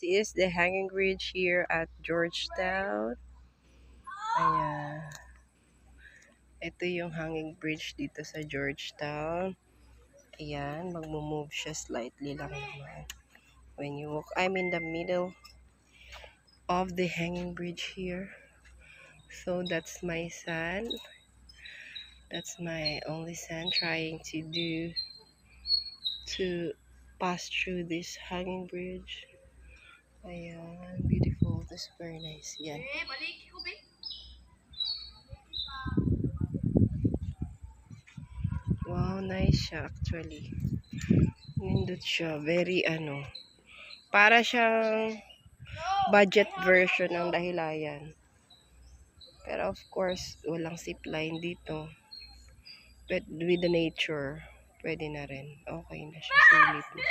is the hanging bridge here at Georgetown. Ayan. Ito yung hanging bridge dito sa Georgetown. Ayan, magmo-move siya slightly lang naman. When you walk, I'm in the middle of the hanging bridge here. So that's my son. That's my only son trying to pass through this hanging bridge. Ayan, beautiful. This is very nice. Yan. Wow, nice siya actually. Nindot siya. Very para siyang budget version ng Dahilayan. Pero of course, walang zipline dito. But with the nature, pwede na rin. Okay na siya. Sulit na.